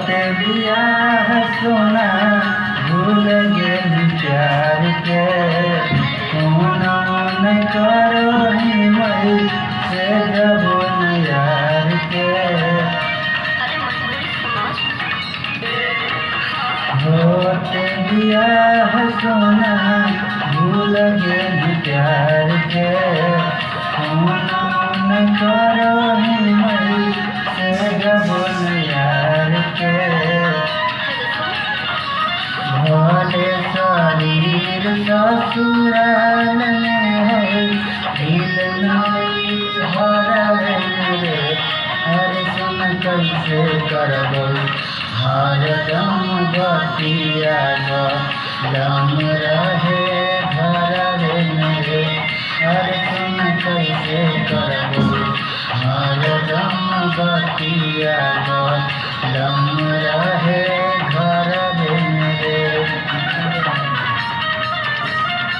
होते बियाह सोना भूल गेल प्यार के फोन मन करो ही मई से जबो न यार के होते बियाह सोना भूल गेल प्यार के फोन मन करो ही मई से जबो न यार के भले शरीर ससुराल में है दिल नहीं हरवे रे हर सुन कैसे करबो हर दम बतिया लम रहे घरवे मेरे हर सुन कैसे करबो हर दम बतिया लम रहे घर